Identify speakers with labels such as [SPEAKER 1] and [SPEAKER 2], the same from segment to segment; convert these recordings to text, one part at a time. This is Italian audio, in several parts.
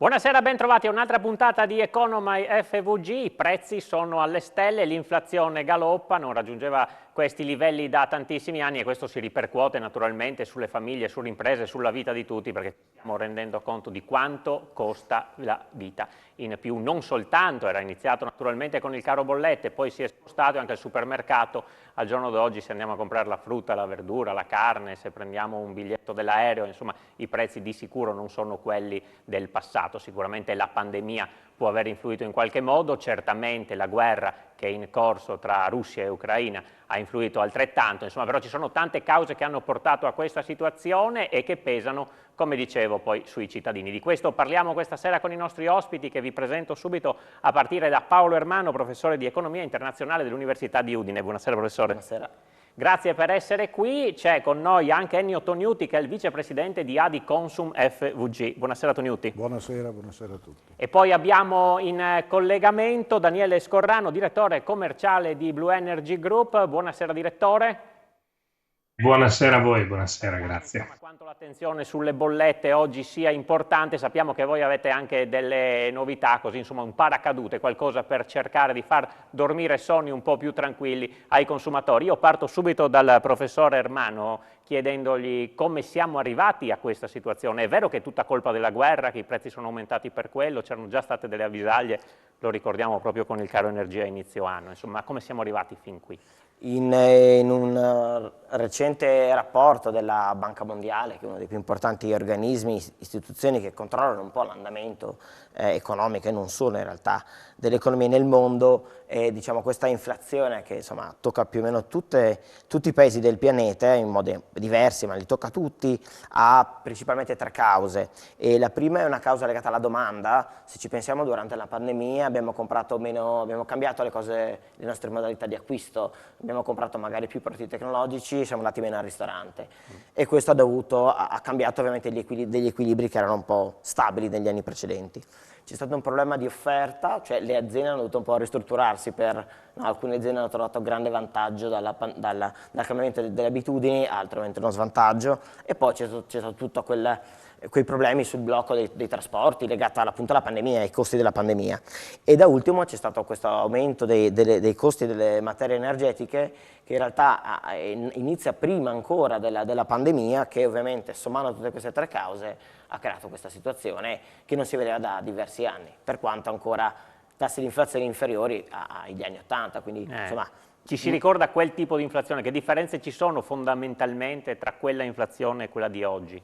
[SPEAKER 1] Buonasera, ben trovati a un'altra puntata di Economy FVG. I prezzi sono alle stelle, l'inflazione galoppa, non raggiungeva questi livelli da tantissimi anni e questo si ripercuote naturalmente sulle famiglie, sulle imprese, sulla vita di tutti, perché stiamo rendendo conto di quanto costa la vita. In più non soltanto, era iniziato naturalmente con il caro bollette, poi si è spostato anche al supermercato. Al giorno d'oggi se andiamo a comprare la frutta, la verdura, la carne, se prendiamo un biglietto dell'aereo, insomma i prezzi di sicuro non sono quelli del passato. Sicuramente la pandemia può aver influito in qualche modo, certamente la guerra che è in corso tra Russia e Ucraina ha influito altrettanto, insomma, però ci sono tante cause che hanno portato a questa situazione e che pesano, come dicevo, poi sui cittadini. Di questo parliamo questa sera con i nostri ospiti che vi presento subito a partire da Paolo Ermano, professore di economia internazionale dell'Università di Udine. Buonasera professore.
[SPEAKER 2] Buonasera.
[SPEAKER 1] Grazie per essere qui. C'è con noi anche Ennio Tognuti che è il vicepresidente di Adi Consum FVG. Buonasera Tognuti.
[SPEAKER 3] Buonasera, buonasera a tutti.
[SPEAKER 1] E poi abbiamo in collegamento Daniele Scorrano, direttore commerciale di Blue Energy Group. Buonasera direttore.
[SPEAKER 4] Buonasera a voi, buonasera, grazie.
[SPEAKER 1] Insomma, quanto l'attenzione sulle bollette oggi sia importante, sappiamo che voi avete anche delle novità, così insomma un paracadute, qualcosa per cercare di far dormire sonni un po' più tranquilli ai consumatori. Io parto subito dal professore Ermano chiedendogli come siamo arrivati a questa situazione. È vero che è tutta colpa della guerra, che i prezzi sono aumentati per quello, c'erano già state delle avvisaglie, lo ricordiamo proprio con il caro energia a inizio anno, insomma come siamo arrivati fin qui?
[SPEAKER 2] In un recente rapporto della Banca Mondiale, che è uno dei più importanti organismi, istituzioni che controllano un po' l'andamento economico e non solo in realtà dell'economia nel mondo, diciamo questa inflazione che insomma tocca più o meno tutti i paesi del pianeta in modi diversi, ma li tocca tutti, ha principalmente tre cause. E la prima è una causa legata alla domanda. Se ci pensiamo, durante la pandemia abbiamo comprato meno, abbiamo cambiato le nostre modalità di acquisto, abbiamo comprato magari più prodotti tecnologici, siamo andati meno al ristorante e questo ha cambiato ovviamente degli equilibri che erano un po' stabili negli anni precedenti. C'è stato un problema di offerta, cioè le aziende hanno dovuto un po' ristrutturarsi, alcune aziende hanno trovato grande vantaggio dal cambiamento delle abitudini, altre ovviamente uno svantaggio, e poi c'è stato tutto quei problemi sul blocco dei trasporti legati appunto alla pandemia, ai costi della pandemia. E da ultimo c'è stato questo aumento dei costi delle materie energetiche che in realtà inizia prima ancora della pandemia, che ovviamente sommando tutte queste tre cause ha creato questa situazione che non si vedeva da diversi anni, per quanto ancora tassi di inflazione inferiori agli anni 80, quindi insomma...
[SPEAKER 1] Ci si ricorda quel tipo di inflazione? Che differenze ci sono fondamentalmente tra quella inflazione e quella di oggi?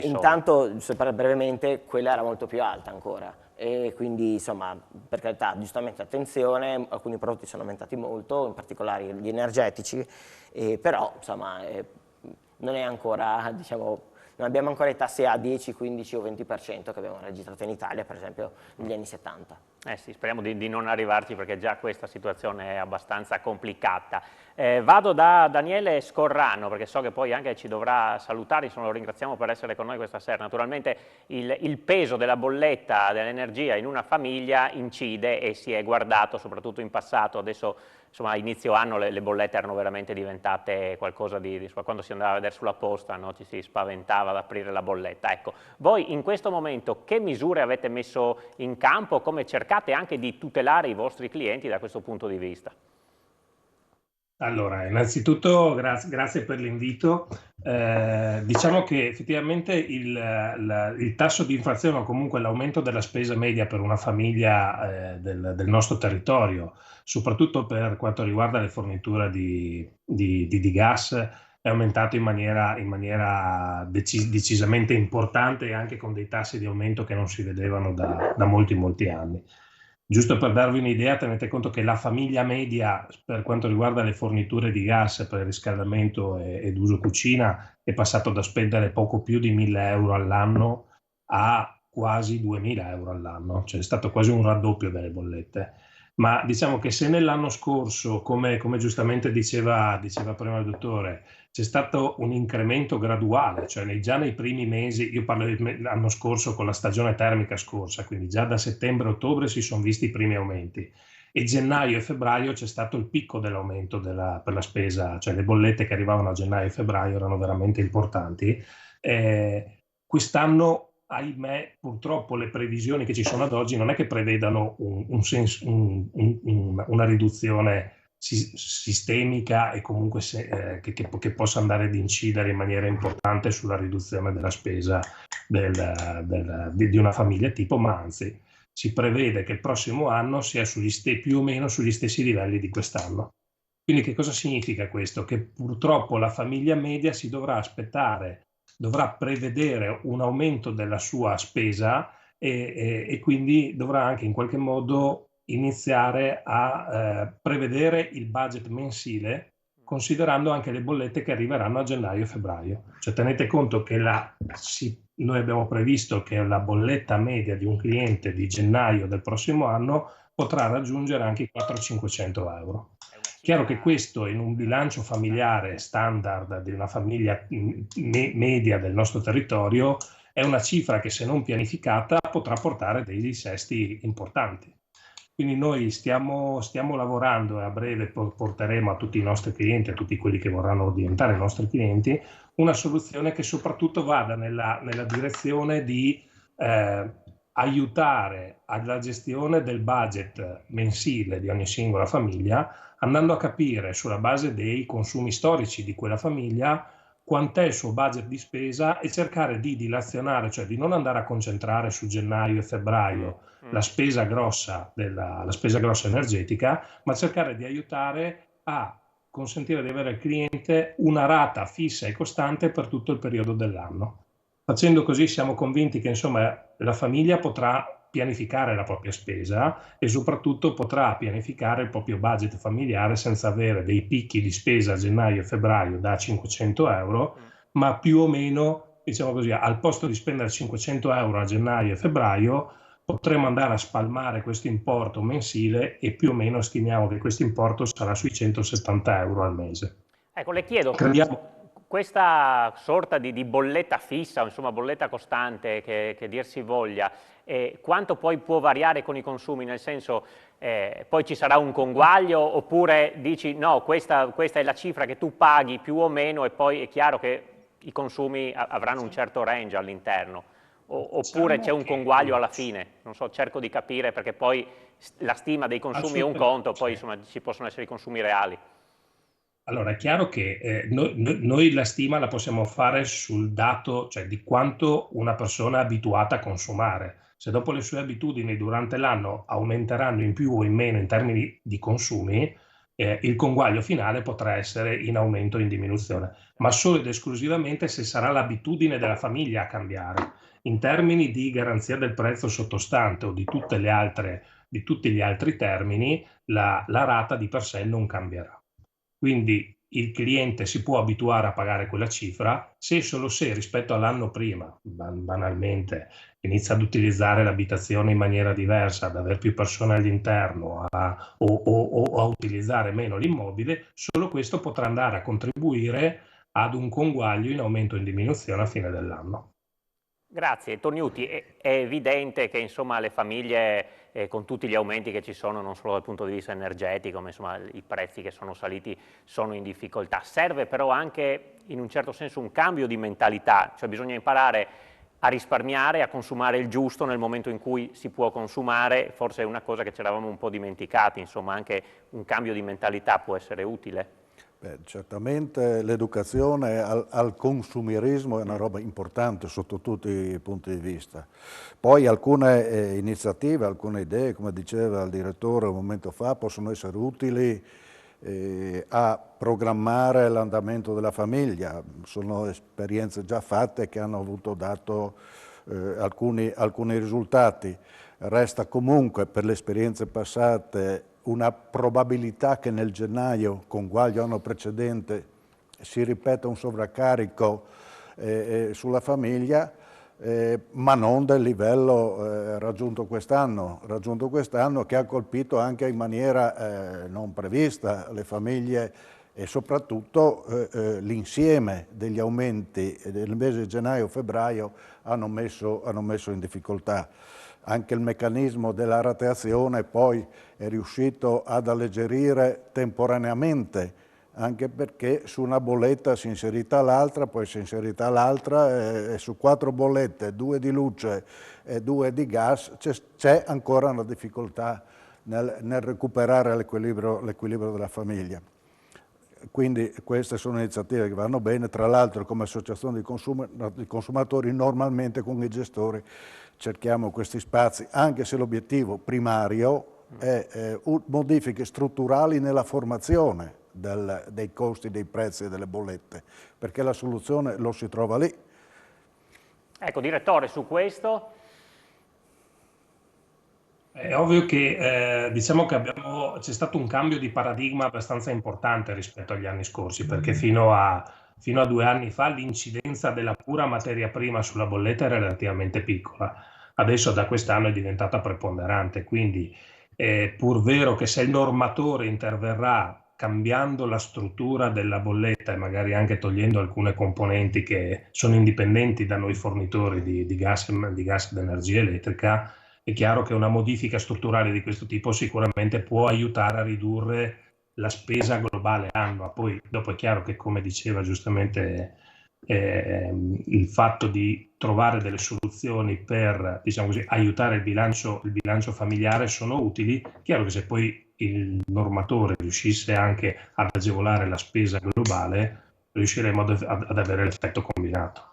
[SPEAKER 2] Intanto, brevemente, quella era molto più alta ancora e quindi insomma, per carità, giustamente attenzione, alcuni prodotti sono aumentati molto, in particolare gli energetici, però insomma non è ancora, diciamo, non abbiamo ancora i tassi a 10, 15 o 20% che abbiamo registrato in Italia, per esempio, negli anni 70.
[SPEAKER 1] Sì, speriamo di non arrivarci perché già questa situazione è abbastanza complicata. Vado da Daniele Scorrano perché so che poi anche ci dovrà salutare, insomma lo ringraziamo per essere con noi questa sera. Naturalmente il peso della bolletta dell'energia in una famiglia incide e si è guardato soprattutto in passato, adesso insomma a inizio anno le bollette erano veramente diventate qualcosa quando si andava a vedere sulla posta, no? Ci si spaventava ad aprire la bolletta. Ecco, voi in questo momento che misure avete messo in campo, come cercate anche di tutelare i vostri clienti da questo punto di vista?
[SPEAKER 4] Allora, innanzitutto grazie per l'invito. Diciamo che effettivamente il tasso di inflazione o comunque l'aumento della spesa media per una famiglia del nostro territorio, soprattutto per quanto riguarda le forniture di gas, è aumentato in maniera decisamente importante e anche con dei tassi di aumento che non si vedevano da molti anni. Giusto per darvi un'idea, tenete conto che la famiglia media per quanto riguarda le forniture di gas per il riscaldamento ed uso cucina è passato da spendere poco più di 1.000 euro all'anno a quasi 2.000 euro all'anno, cioè è stato quasi un raddoppio delle bollette. Ma diciamo che se nell'anno scorso, come giustamente diceva prima il dottore, c'è stato un incremento graduale, cioè già nei primi mesi, io parlo dell'anno scorso con la stagione termica scorsa, quindi già da settembre-ottobre si sono visti i primi aumenti e gennaio e febbraio c'è stato il picco dell'aumento per la spesa, cioè le bollette che arrivavano a gennaio e febbraio erano veramente importanti. Quest'anno ahimè, purtroppo le previsioni che ci sono ad oggi non è che prevedano una riduzione sistemica e comunque che possa andare ad incidere in maniera importante sulla riduzione della spesa di una famiglia tipo, ma anzi si prevede che il prossimo anno sia più o meno sugli stessi livelli di quest'anno. Quindi che cosa significa questo? Che purtroppo la famiglia media si dovrà aspettare, dovrà prevedere un aumento della sua spesa e quindi dovrà anche in qualche modo iniziare a prevedere il budget mensile, considerando anche le bollette che arriveranno a gennaio e febbraio. Cioè tenete conto che noi abbiamo previsto che la bolletta media di un cliente di gennaio del prossimo anno potrà raggiungere anche i 400-500 euro. Chiaro che questo in un bilancio familiare standard di una famiglia media del nostro territorio è una cifra che, se non pianificata, potrà portare dei dissesti importanti. Quindi noi stiamo lavorando e a breve porteremo a tutti i nostri clienti, a tutti quelli che vorranno diventare nostri clienti, una soluzione che soprattutto vada nella direzione di aiutare alla gestione del budget mensile di ogni singola famiglia, andando a capire sulla base dei consumi storici di quella famiglia quant'è il suo budget di spesa e cercare di dilazionare, cioè di non andare a concentrare su gennaio e febbraio la spesa grossa energetica, ma cercare di aiutare a consentire di avere al cliente una rata fissa e costante per tutto il periodo dell'anno. Facendo così siamo convinti che insomma la famiglia potrà pianificare la propria spesa e soprattutto potrà pianificare il proprio budget familiare senza avere dei picchi di spesa a gennaio e febbraio da 500 euro, ma più o meno, diciamo così, al posto di spendere 500 euro a gennaio e febbraio, potremo andare a spalmare questo importo mensile e più o meno stimiamo che questo importo sarà sui 170 euro al mese.
[SPEAKER 1] Ecco, le chiedo,
[SPEAKER 4] Crediamo.
[SPEAKER 1] questa sorta di bolletta fissa, o insomma bolletta costante che dir si voglia, quanto poi può variare con i consumi? Nel senso, poi ci sarà un conguaglio, oppure dici no, questa è la cifra che tu paghi più o meno e poi è chiaro che i consumi avranno un certo range all'interno, oppure c'è un conguaglio alla fine? Non so, cerco di capire, perché poi la stima dei consumi è un conto, poi insomma ci possono essere i consumi reali.
[SPEAKER 4] Allora, è chiaro che noi la stima la possiamo fare sul dato, cioè di quanto una persona è abituata a consumare. Se dopo le sue abitudini durante l'anno aumenteranno in più o in meno in termini di consumi, il conguaglio finale potrà essere in aumento o in diminuzione, ma solo ed esclusivamente se sarà l'abitudine della famiglia a cambiare. In termini di garanzia del prezzo sottostante o di tutti gli altri termini, la rata di per sé non cambierà. Quindi il cliente si può abituare a pagare quella cifra se e solo se rispetto all'anno prima, banalmente, inizia ad utilizzare l'abitazione in maniera diversa, ad avere più persone all'interno o a utilizzare meno l'immobile, solo questo potrà andare a contribuire ad un conguaglio in aumento o in diminuzione a fine dell'anno.
[SPEAKER 1] Grazie. Toniuti, è evidente che insomma, le famiglie con tutti gli aumenti che ci sono, non solo dal punto di vista energetico, ma insomma, i prezzi che sono saliti sono in difficoltà. Serve però anche in un certo senso un cambio di mentalità, cioè bisogna imparare a risparmiare, a consumare il giusto nel momento in cui si può consumare, forse è una cosa che ci eravamo un po' dimenticati, insomma anche un cambio di mentalità può essere utile.
[SPEAKER 3] Beh, certamente l'educazione al consumerismo è una roba importante sotto tutti i punti di vista. Poi alcune iniziative, alcune idee, come diceva il direttore un momento fa, possono essere utili a programmare l'andamento della famiglia. Sono esperienze già fatte che hanno avuto dato alcuni risultati. Resta comunque per le esperienze passate una probabilità che nel gennaio, conguaglio anno precedente, si ripeta un sovraccarico sulla famiglia, ma non del livello raggiunto quest'anno, che ha colpito anche in maniera non prevista le famiglie e soprattutto l'insieme degli aumenti del mese di gennaio-febbraio hanno messo in difficoltà. Anche il meccanismo della rateazione poi è riuscito ad alleggerire temporaneamente anche perché su una bolletta si è inserita l'altra, poi si è inserita l'altra, e su 4 bollette, 2 di luce e 2 di gas, c'è ancora una difficoltà nel recuperare l'equilibrio della famiglia. Quindi queste sono iniziative che vanno bene. Tra l'altro, come associazione di consumatori, normalmente con i gestori cerchiamo questi spazi, anche se l'obiettivo primario è modifiche strutturali nella formazione dei costi, dei prezzi e delle bollette, perché la soluzione lo si trova lì.
[SPEAKER 1] Ecco, direttore, su questo...
[SPEAKER 4] È ovvio che diciamo che c'è stato un cambio di paradigma abbastanza importante rispetto agli anni scorsi, perché fino a 2 anni fa l'incidenza della pura materia prima sulla bolletta era relativamente piccola. Adesso da quest'anno è diventata preponderante, quindi è pur vero che se il normatore interverrà cambiando la struttura della bolletta e magari anche togliendo alcune componenti che sono indipendenti da noi fornitori di gas ed energia elettrica, è chiaro che una modifica strutturale di questo tipo sicuramente può aiutare a ridurre la spesa globale annua. Poi dopo è chiaro che, come diceva giustamente il fatto di trovare delle soluzioni per, diciamo così, aiutare il bilancio familiare sono utili. Chiaro che se poi il normatore riuscisse anche ad agevolare la spesa globale, riusciremo ad avere l'effetto combinato.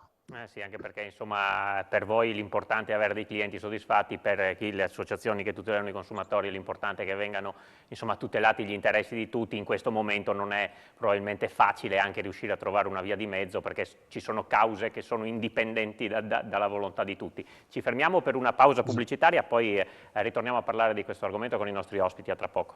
[SPEAKER 1] Sì, anche perché insomma per voi l'importante è avere dei clienti soddisfatti, per le associazioni che tutelano i consumatori l'importante è che vengano insomma tutelati gli interessi di tutti. In questo momento non è probabilmente facile anche riuscire a trovare una via di mezzo, perché ci sono cause che sono indipendenti dalla volontà di tutti. Ci fermiamo per una pausa pubblicitaria, poi ritorniamo a parlare di questo argomento con i nostri ospiti. A tra poco.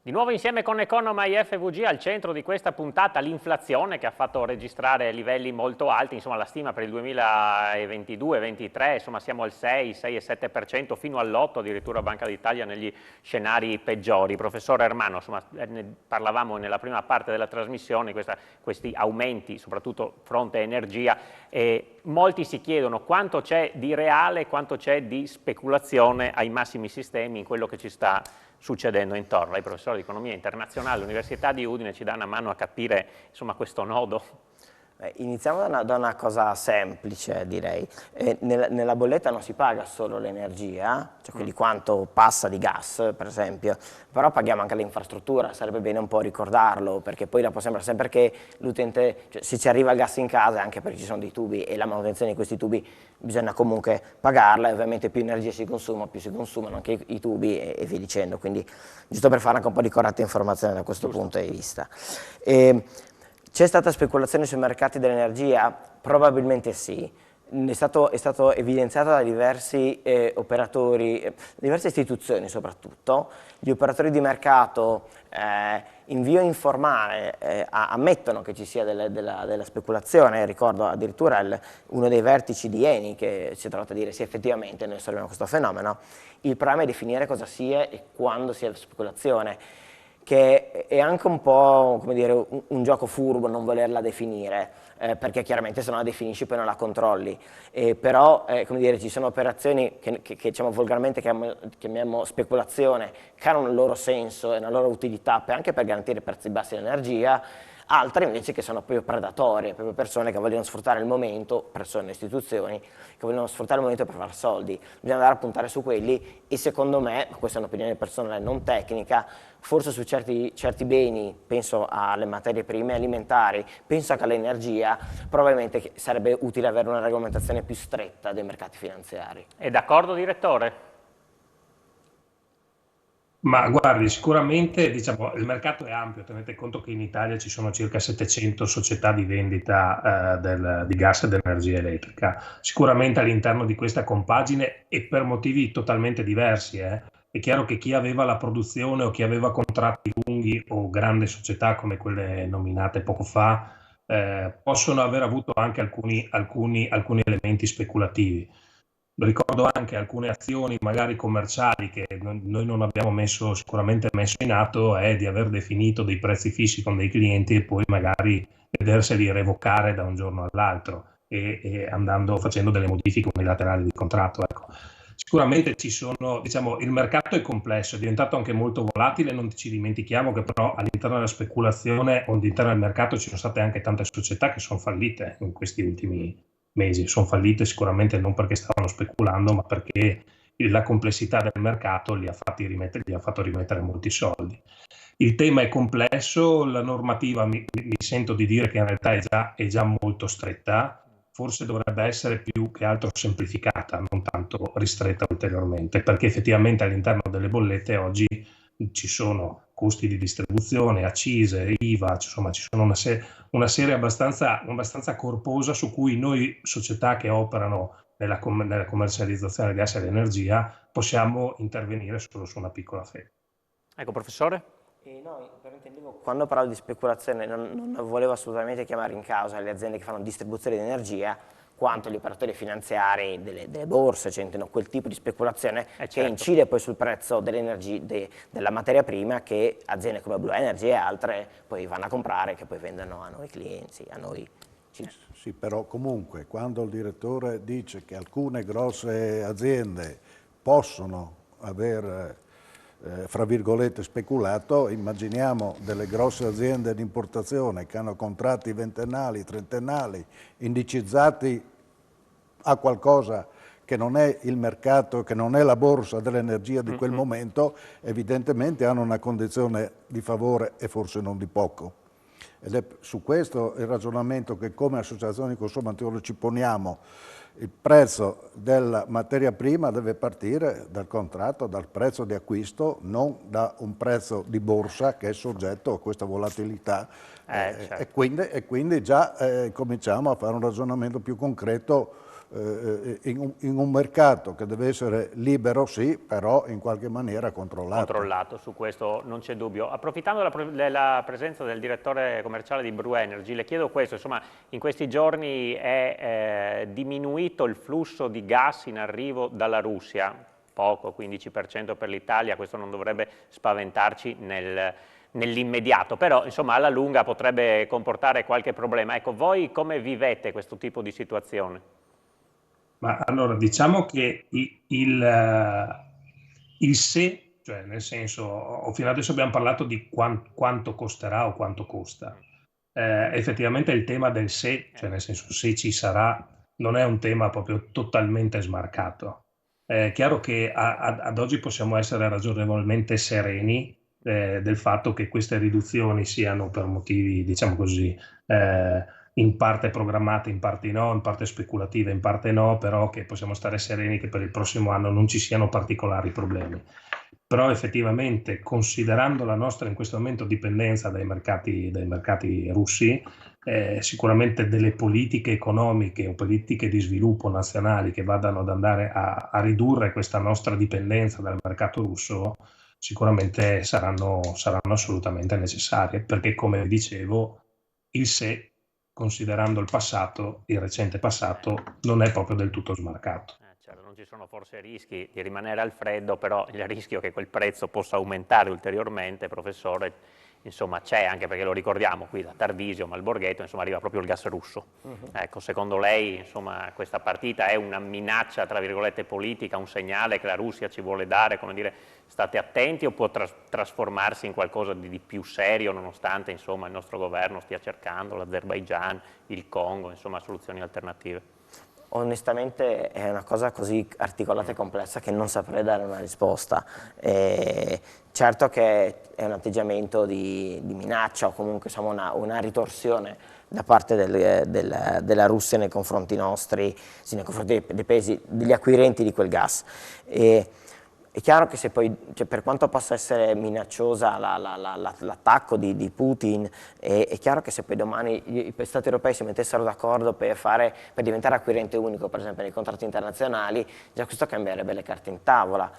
[SPEAKER 1] Di nuovo insieme con Economai FVG, al centro di questa puntata l'inflazione, che ha fatto registrare livelli molto alti. Insomma, la stima per il 2022-23, insomma siamo al 6,7% fino all'8% addirittura Banca d'Italia negli scenari peggiori. Professor Ermanno, insomma, ne parlavamo nella prima parte della trasmissione, questi aumenti, soprattutto fronte energia, e molti si chiedono quanto c'è di reale, quanto c'è di speculazione ai massimi sistemi in quello che ci sta succedendo intorno. Lei, professore di economia internazionale all'Università di Udine, ci dà una mano a capire insomma questo nodo.
[SPEAKER 2] Iniziamo da una cosa semplice, direi. Nella bolletta non si paga solo l'energia, cioè quindi quanto passa di gas, per esempio, però paghiamo anche l'infrastruttura. Sarebbe bene un po' ricordarlo, perché poi dopo sembra sempre che l'utente, cioè, se ci arriva il gas in casa è anche perché ci sono dei tubi e la manutenzione di questi tubi bisogna comunque pagarla, e ovviamente più energia si consuma, più si consumano anche i tubi e via dicendo. Quindi giusto per fare anche un po' di corretta informazione da questo punto di vista. C'è stata speculazione sui mercati dell'energia? Probabilmente sì. È stato evidenziato da diversi operatori, diverse istituzioni soprattutto. Gli operatori di mercato in via informale ammettono che ci sia della speculazione. Ricordo addirittura uno dei vertici di Eni che si è trovato a dire sì, effettivamente noi osserviamo questo fenomeno. Il problema è definire cosa sia e quando sia speculazione, che è anche un po', come dire, un gioco furbo non volerla definire, perché chiaramente se non la definisci poi non la controlli. Però, come dire, ci sono operazioni che diciamo volgarmente chiamiamo speculazione, che hanno un loro senso e una loro utilità anche per garantire prezzi bassi dell'energia, altre invece che sono proprio predatorie, proprio persone che vogliono sfruttare il momento, persone, istituzioni, che vogliono sfruttare il momento per fare soldi. Bisogna andare a puntare su quelli e secondo me, questa è un'opinione personale non tecnica, forse su certi beni, penso alle materie prime alimentari, penso anche all'energia, probabilmente sarebbe utile avere una regolamentazione più stretta dei mercati finanziari.
[SPEAKER 1] È d'accordo, direttore?
[SPEAKER 4] Ma guardi, sicuramente diciamo, il mercato è ampio, tenete conto che in Italia ci sono circa 700 società di vendita di gas ed energia elettrica. Sicuramente all'interno di questa compagine e per motivi totalmente diversi. È chiaro che chi aveva la produzione o chi aveva contratti lunghi o grandi società come quelle nominate poco fa possono aver avuto anche alcuni elementi speculativi. Ricordo anche alcune azioni magari commerciali che noi non abbiamo sicuramente messo in atto, è di aver definito dei prezzi fissi con dei clienti e poi magari vederseli revocare da un giorno all'altro e facendo delle modifiche unilaterali di contratto. Ecco. Sicuramente ci sono, diciamo, il mercato è complesso, è diventato anche molto volatile, non ci dimentichiamo che però all'interno della speculazione o all'interno del mercato ci sono state anche tante società che sono fallite in questi ultimi mesi. Sono fallite sicuramente non perché stavano speculando, ma perché la complessità del mercato li ha fatto rimettere molti soldi. Il tema è complesso, la normativa mi sento di dire che in realtà è già molto stretta, forse dovrebbe essere più che altro semplificata, non tanto ristretta ulteriormente, perché effettivamente all'interno delle bollette oggi ci sono costi di distribuzione, accise, IVA, insomma ci sono una serie abbastanza corposa su cui noi società che operano nella commercializzazione di gas ed energia possiamo intervenire solo su una piccola fetta.
[SPEAKER 1] Ecco, professore?
[SPEAKER 2] No, però intendevo, quando parlo di speculazione non volevo assolutamente chiamare in causa le aziende che fanno distribuzione di energia, quanto gli operatori finanziari delle borse, cioè intendono quel tipo di speculazione che
[SPEAKER 1] certo.
[SPEAKER 2] incide poi sul prezzo dell'energia, della materia prima che aziende come Blue Energy e altre poi vanno a comprare, che poi vendono a noi clienti, a noi.
[SPEAKER 3] Sì, però comunque quando il direttore dice che alcune grosse aziende possono aver, fra virgolette, speculato, immaginiamo delle grosse aziende di importazione che hanno contratti ventennali, trentennali, indicizzati a qualcosa che non è il mercato, che non è la borsa dell'energia di quel momento, evidentemente hanno una condizione di favore e forse non di poco. Ed è su questo il ragionamento che come associazione di consumatori ci poniamo. Il prezzo della materia prima deve partire dal contratto, dal prezzo di acquisto, non da un prezzo di borsa che è soggetto a questa volatilità.
[SPEAKER 1] Certo.
[SPEAKER 3] E quindi già cominciamo a fare un ragionamento più concreto in un mercato che deve essere libero, sì, però in qualche maniera controllato.
[SPEAKER 1] Controllato, su questo non c'è dubbio. Approfittando della presenza del direttore commerciale di Blue Energy, le chiedo questo, insomma, in questi giorni è diminuito il flusso di gas in arrivo dalla Russia, poco, 15% per l'Italia, questo non dovrebbe spaventarci nell'immediato, però insomma alla lunga potrebbe comportare qualche problema. Ecco, voi come vivete questo tipo di situazione?
[SPEAKER 4] Ma allora diciamo che il se, cioè nel senso, fino adesso abbiamo parlato di quanto costerà o quanto costa. Effettivamente il tema del se, cioè nel senso se ci sarà, non è un tema proprio totalmente smarcato. È chiaro che ad oggi possiamo essere ragionevolmente sereni del fatto che queste riduzioni siano per motivi, diciamo così, in parte programmate, in parte no, in parte speculative, in parte no, però che possiamo stare sereni che per il prossimo anno non ci siano particolari problemi. Però effettivamente, considerando la nostra in questo momento dipendenza dai mercati russi, sicuramente delle politiche economiche o politiche di sviluppo nazionali che vadano ad andare a ridurre questa nostra dipendenza dal mercato russo sicuramente saranno assolutamente necessarie, perché come dicevo, il se, considerando il passato, il recente passato, non è proprio del tutto smarcato.
[SPEAKER 1] Certo, non ci sono forse rischi di rimanere al freddo, però il rischio che quel prezzo possa aumentare ulteriormente, professore, insomma c'è, anche perché lo ricordiamo qui da Tarvisio, Malborghetto, insomma arriva proprio il gas russo. Ecco, secondo lei, insomma, questa partita è una minaccia, tra virgolette, politica, un segnale che la Russia ci vuole dare, come dire, state attenti, o può trasformarsi in qualcosa di più serio, nonostante, insomma, il nostro governo stia cercando, l'Azerbaigian, il Congo, insomma, soluzioni alternative?
[SPEAKER 2] Onestamente è una cosa così articolata e complessa che non saprei dare una risposta. Certo che è un atteggiamento di minaccia o comunque insomma, una ritorsione da parte della Russia nei confronti nostri, sì, nei confronti dei paesi, degli acquirenti di quel gas. È chiaro che se poi, cioè, per quanto possa essere minacciosa l'attacco di Putin, è chiaro che se poi domani gli Stati europei si mettessero d'accordo per diventare acquirente unico, per esempio nei contratti internazionali, già questo cambierebbe le carte in tavola.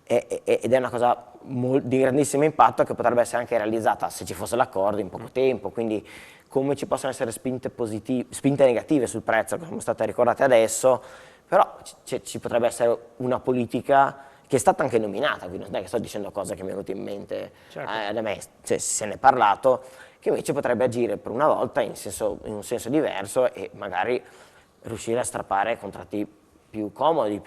[SPEAKER 2] Ed è una cosa di grandissimo impatto che potrebbe essere anche realizzata, se ci fosse l'accordo, in poco tempo. Quindi come ci possono essere spinte negative sul prezzo, che sono state ricordate adesso, però ci potrebbe essere una politica che è stata anche nominata, quindi non è che sto dicendo cose che mi è venuto in mente, certo. Da me, cioè, se ne è parlato, che invece potrebbe agire per una volta in un senso diverso e magari riuscire a strappare contratti più comodi,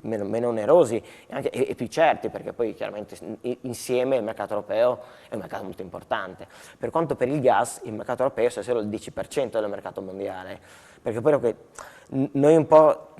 [SPEAKER 2] meno onerosi e più certi, perché poi chiaramente insieme il mercato europeo è un mercato molto importante. Per quanto per il gas, il mercato europeo è solo il 10% del mercato mondiale, perché poi noi un po'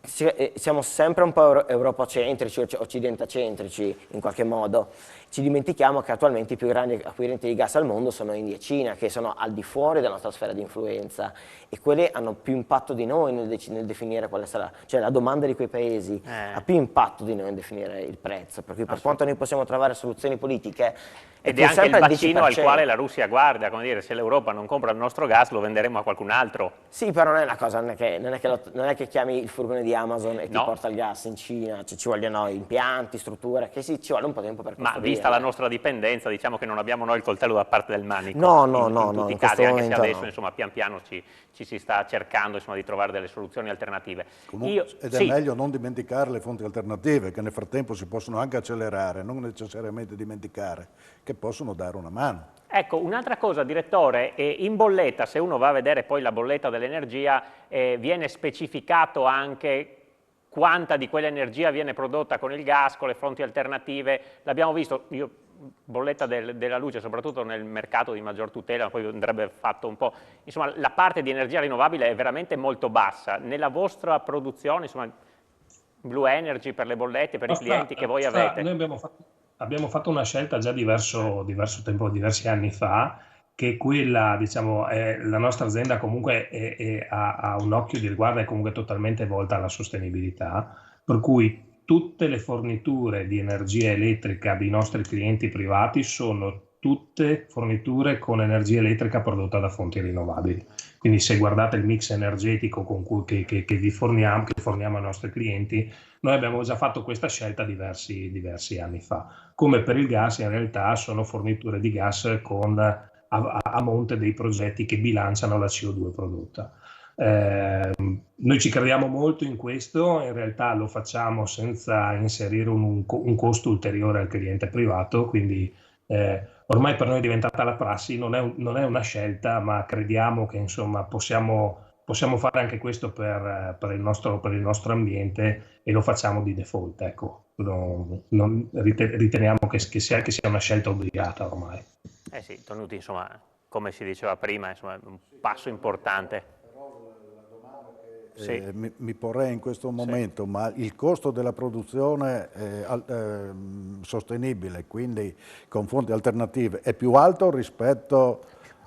[SPEAKER 2] siamo sempre un po' europocentrici, occidentacentrici in qualche modo. Ci dimentichiamo che attualmente i più grandi acquirenti di gas al mondo sono India e Cina, che sono al di fuori della nostra sfera di influenza, e quelli hanno più impatto di noi nel definire quale sarà, cioè la domanda di quei paesi ha più impatto di noi nel definire il prezzo, per cui per quanto noi possiamo trovare soluzioni politiche,
[SPEAKER 1] ed è anche il bacino al quale la Russia guarda, come dire, se l'Europa non compra il nostro gas lo venderemo a qualcun altro.
[SPEAKER 2] Sì, però non è una cosa, non è che chiami il furgone di Amazon e ti porta il gas in Cina, cioè, ci vogliono impianti, strutture, che sì, ci vuole un po' di tempo per costruire.
[SPEAKER 1] Ma vista la nostra dipendenza, diciamo che non abbiamo noi il coltello da parte del manico.
[SPEAKER 2] No,
[SPEAKER 1] in tutti i casi, anche se adesso insomma pian piano ci si sta cercando insomma di trovare delle soluzioni alternative.
[SPEAKER 3] Ed è meglio non dimenticare le fonti alternative, che nel frattempo si possono anche accelerare, non necessariamente dimenticare, che possono dare una mano.
[SPEAKER 1] Ecco, un'altra cosa, direttore, in bolletta, se uno va a vedere poi la bolletta dell'energia, viene specificato anche quanta di quell'energia viene prodotta con il gas, con le fonti alternative. L'abbiamo visto, bolletta della luce, soprattutto nel mercato di maggior tutela, poi andrebbe fatto un po'. Insomma, la parte di energia rinnovabile è veramente molto bassa. Nella vostra produzione, insomma, Blue Energy per le bollette, per i clienti che voi avete?
[SPEAKER 4] Noi abbiamo fatto una scelta già diverso tempo, diversi anni fa, che quella, diciamo, la nostra azienda comunque ha un occhio di riguardo, è comunque totalmente volta alla sostenibilità, per cui tutte le forniture di energia elettrica dei nostri clienti privati sono tutte forniture con energia elettrica prodotta da fonti rinnovabili. Quindi se guardate il mix energetico che forniamo ai nostri clienti, noi abbiamo già fatto questa scelta diversi anni fa. Come per il gas, in realtà sono forniture di gas a monte dei progetti che bilanciano la CO2 prodotta. Noi ci crediamo molto in questo, in realtà lo facciamo senza inserire un costo ulteriore al cliente privato, quindi ormai per noi è diventata la prassi, non è una scelta, ma crediamo che insomma possiamo fare anche questo per il nostro ambiente, e lo facciamo di default. Ecco. Riteniamo che sia una scelta obbligata ormai.
[SPEAKER 1] Sì, Tonuti, insomma, come si diceva prima, insomma, un passo importante.
[SPEAKER 3] Mi porrei in questo momento, ma il costo della produzione sostenibile, quindi con fonti alternative, è più alto rispetto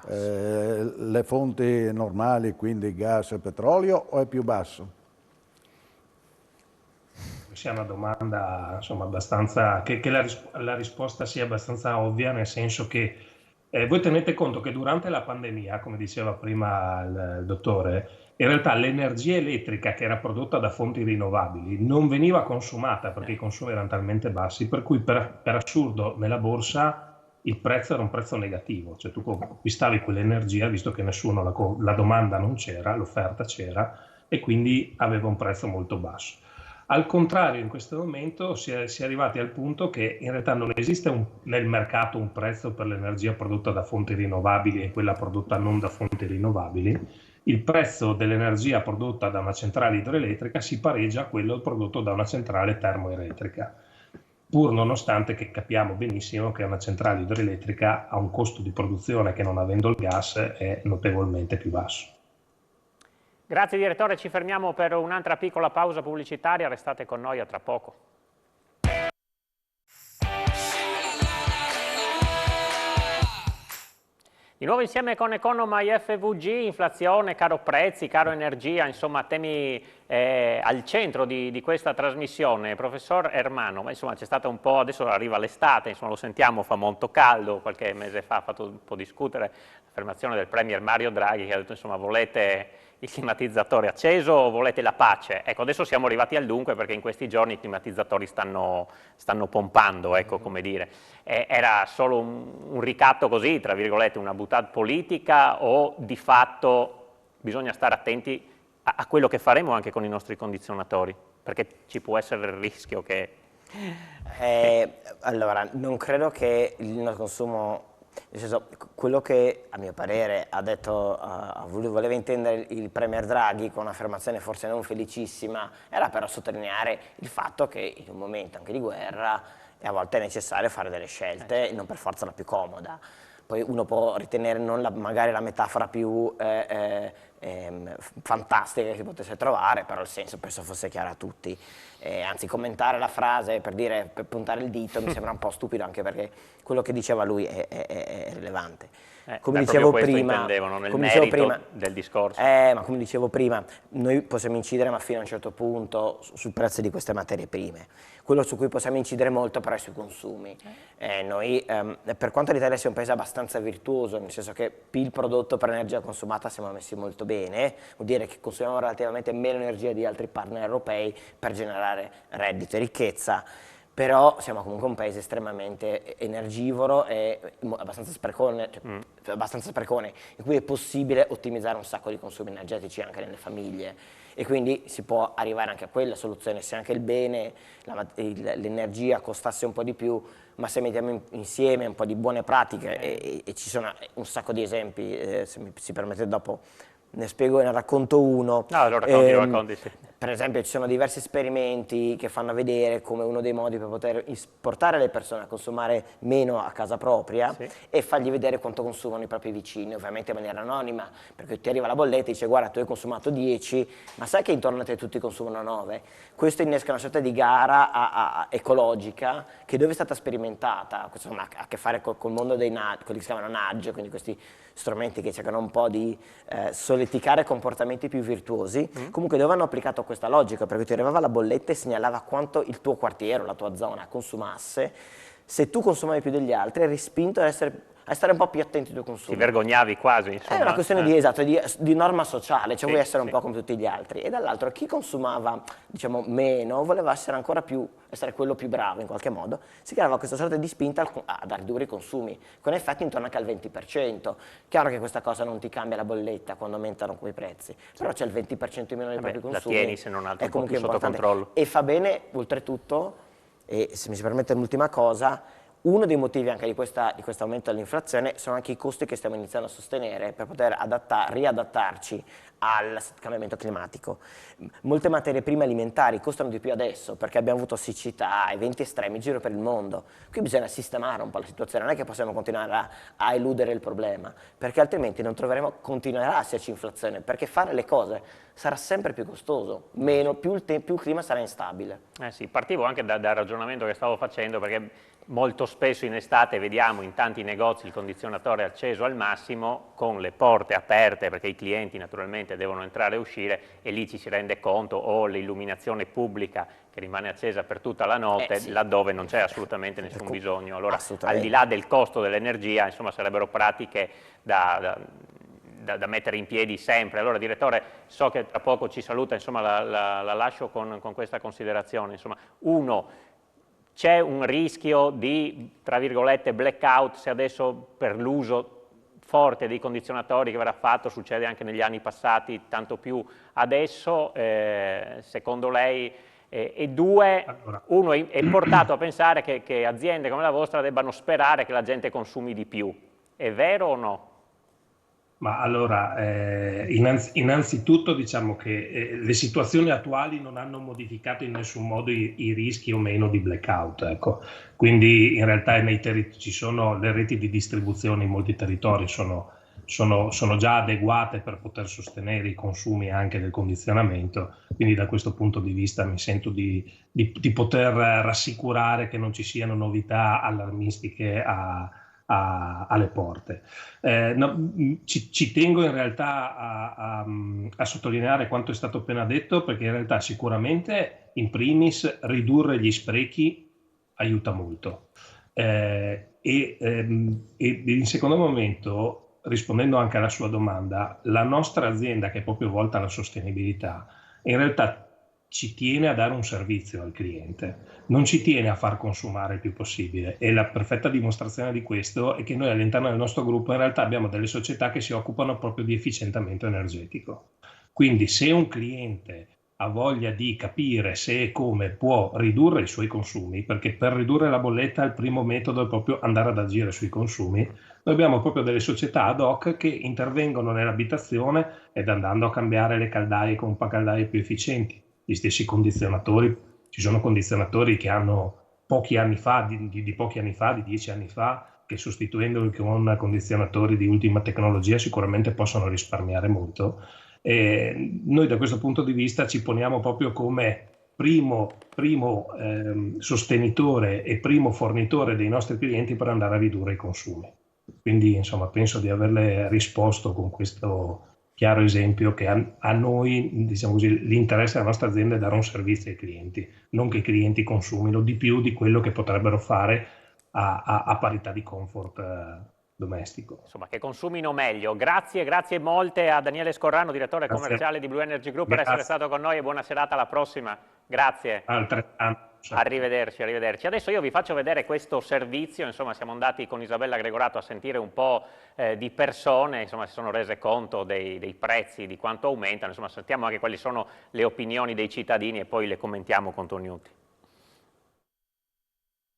[SPEAKER 3] alle fonti normali, quindi gas e petrolio, o è più basso?
[SPEAKER 4] Sia una domanda insomma abbastanza, che la risposta sia abbastanza ovvia, nel senso che voi tenete conto che durante la pandemia, come diceva prima il dottore, in realtà l'energia elettrica che era prodotta da fonti rinnovabili non veniva consumata perché i consumi erano talmente bassi, per cui per assurdo nella borsa il prezzo era un prezzo negativo, cioè tu acquistavi quell'energia visto che la domanda non c'era, l'offerta c'era, e quindi aveva un prezzo molto basso. Al contrario, in questo momento si è arrivati al punto che in realtà non esiste nel mercato un prezzo per l'energia prodotta da fonti rinnovabili e quella prodotta non da fonti rinnovabili. Il prezzo dell'energia prodotta da una centrale idroelettrica si pareggia a quello prodotto da una centrale termoelettrica, pur nonostante che capiamo benissimo che una centrale idroelettrica ha un costo di produzione che, non avendo il gas, è notevolmente più basso.
[SPEAKER 1] Grazie direttore, ci fermiamo per un'altra piccola pausa pubblicitaria, restate con noi a tra poco. Di nuovo insieme con Economai FVG, inflazione, caro prezzi, caro energia, insomma temi al centro di questa trasmissione. Professor Ermanno, ma insomma c'è stata un po', adesso arriva l'estate, insomma lo sentiamo, fa molto caldo, qualche mese fa ha fatto un po' discutere l'affermazione del Premier Mario Draghi che ha detto insomma volete il climatizzatore acceso o volete la pace? Ecco, adesso siamo arrivati al dunque perché in questi giorni i climatizzatori stanno pompando, ecco come dire. Era solo un ricatto così, tra virgolette, una boutade politica, o di fatto bisogna stare attenti a quello che faremo anche con i nostri condizionatori? Perché ci può essere il rischio che...
[SPEAKER 2] Allora, non credo che il consumo... Nel senso, quello che a mio parere ha detto, voleva intendere il Premier Draghi con un'affermazione forse non felicissima, era però sottolineare il fatto che in un momento anche di guerra a volte è necessario fare delle scelte, non per forza la più comoda. Poi uno può ritenere non magari la metafora più fantastica che si potesse trovare, però il senso penso fosse chiaro a tutti. Anzi, commentare la frase per puntare il dito mi sembra un po' stupido, anche perché quello che diceva lui è rilevante. Come dicevo prima,
[SPEAKER 1] intendevano nel merito del discorso.
[SPEAKER 2] Ma come dicevo prima, noi possiamo incidere ma fino a un certo punto sul prezzo di queste materie prime. Quello su cui possiamo incidere molto però è sui consumi. Noi, per quanto l'Italia sia un paese abbastanza virtuoso, nel senso che PIL prodotto per energia consumata siamo messi molto bene, vuol dire che consumiamo relativamente meno energia di altri partner europei per generare reddito e ricchezza, però siamo comunque un paese estremamente energivoro e abbastanza sprecone, in cui è possibile ottimizzare un sacco di consumi energetici anche nelle famiglie, e quindi si può arrivare anche a quella soluzione se anche il bene, l'energia costasse un po' di più, ma se mettiamo insieme un po' di buone pratiche e ci sono un sacco di esempi, se mi si permette dopo ne spiego, ne racconto uno.
[SPEAKER 1] No, lo racconti, sì.
[SPEAKER 2] Per esempio ci sono diversi esperimenti che fanno vedere come uno dei modi per poter portare le persone a consumare meno a casa propria e fargli vedere quanto consumano i propri vicini, ovviamente in maniera anonima, perché ti arriva la bolletta e dice guarda tu hai consumato 10, ma sai che intorno a te tutti consumano 9? Questo innesca una sorta di gara ecologica che dove è stata sperimentata, questo ha a che fare col mondo dei quelli che si chiamano nudge, quindi questi strumenti che cercano un po' di solleticare comportamenti più virtuosi, comunque dove hanno applicato questa logica, perché ti arrivava la bolletta e segnalava quanto il tuo quartiere o la tua zona consumasse. Se tu consumavi più degli altri eri spinto a stare un po' più attenti ai tuoi consumi.
[SPEAKER 1] Ti vergognavi quasi, insomma.
[SPEAKER 2] È una questione di norma sociale, cioè vuoi essere un po' come tutti gli altri. E dall'altro chi consumava, diciamo, meno, voleva essere ancora più, essere quello più bravo in qualche modo, si creava questa sorta di spinta a ridurre i consumi, con effetti intorno anche al 20%. Chiaro che questa cosa non ti cambia la bolletta quando aumentano quei prezzi, però c'è il 20% in meno dei propri consumi.
[SPEAKER 1] La tieni se non altro
[SPEAKER 2] è
[SPEAKER 1] un po' più sotto
[SPEAKER 2] importante.
[SPEAKER 1] controllo.
[SPEAKER 2] E fa bene, oltretutto, e se mi si permette l'ultima cosa, uno dei motivi anche di questo aumento dell'inflazione sono anche i costi che stiamo iniziando a sostenere per poter riadattarci al cambiamento climatico. Molte materie prime alimentari costano di più adesso perché abbiamo avuto siccità, eventi estremi in giro per il mondo. Qui bisogna sistemare un po' la situazione, non è che possiamo continuare a eludere il problema, perché altrimenti continuerà a esserci inflazione, perché fare le cose sarà sempre più costoso, più il clima sarà instabile.
[SPEAKER 1] Sì, partivo anche dal ragionamento che stavo facendo, perché molto spesso in estate vediamo in tanti negozi il condizionatore acceso al massimo con le porte aperte perché i clienti naturalmente devono entrare e uscire, e lì ci si rende conto, o l'illuminazione pubblica che rimane accesa per tutta la notte laddove non c'è assolutamente nessun bisogno. Allora, al di là del costo dell'energia, insomma, sarebbero pratiche da mettere in piedi sempre. Allora, direttore, so che tra poco ci saluta, insomma la lascio con questa considerazione. Insomma, c'è un rischio di, tra virgolette, blackout se adesso per l'uso forte dei condizionatori che verrà fatto, succede anche negli anni passati, tanto più adesso, secondo lei? E due, uno è portato a pensare che aziende come la vostra debbano sperare che la gente consumi di più. È vero o no?
[SPEAKER 4] Ma allora, innanzitutto diciamo che le situazioni attuali non hanno modificato in nessun modo i rischi o meno di blackout, ecco. Quindi in realtà ci sono le reti di distribuzione in molti territori, sono già adeguate per poter sostenere i consumi anche del condizionamento, quindi da questo punto di vista mi sento di poter rassicurare che non ci siano novità allarmistiche alle porte. Ci tengo in realtà a sottolineare quanto è stato appena detto, perché in realtà sicuramente in primis ridurre gli sprechi aiuta molto, e in secondo momento, rispondendo anche alla sua domanda, la nostra azienda, che è proprio volta alla sostenibilità, in realtà ci tiene a dare un servizio al cliente, non ci tiene a far consumare il più possibile, e la perfetta dimostrazione di questo è che noi all'interno del nostro gruppo in realtà abbiamo delle società che si occupano proprio di efficientamento energetico. Quindi se un cliente ha voglia di capire se e come può ridurre i suoi consumi, perché per ridurre la bolletta il primo metodo è proprio andare ad agire sui consumi, Noi abbiamo proprio delle società ad hoc che intervengono nell'abitazione ed andando a cambiare le caldaie con caldaie più efficienti. Gli stessi condizionatori, ci sono condizionatori che hanno pochi anni fa, di pochi anni fa, di 10 anni fa, che sostituendoli con condizionatori di ultima tecnologia sicuramente possono risparmiare molto. E noi da questo punto di vista ci poniamo proprio come primo sostenitore e primo fornitore dei nostri clienti per andare a ridurre i consumi. Quindi insomma penso di averle risposto con questo chiaro esempio che a noi, diciamo così, l'interesse della nostra azienda è dare un servizio ai clienti, non che i clienti consumino di più di quello che potrebbero fare a parità di comfort domestico.
[SPEAKER 1] Insomma, che consumino meglio. Grazie molte a Daniele Scorrano, direttore commerciale di Blue Energy Group, per essere stato con noi, e buona serata, alla prossima. Grazie.
[SPEAKER 4] Altrettanto.
[SPEAKER 1] Arrivederci. Adesso io vi faccio vedere questo servizio. Insomma, siamo andati con Isabella Gregorato a sentire un po' di persone, insomma, si sono rese conto dei prezzi, di quanto aumentano. Insomma, sentiamo anche quali sono le opinioni dei cittadini e poi le commentiamo con Toniutti.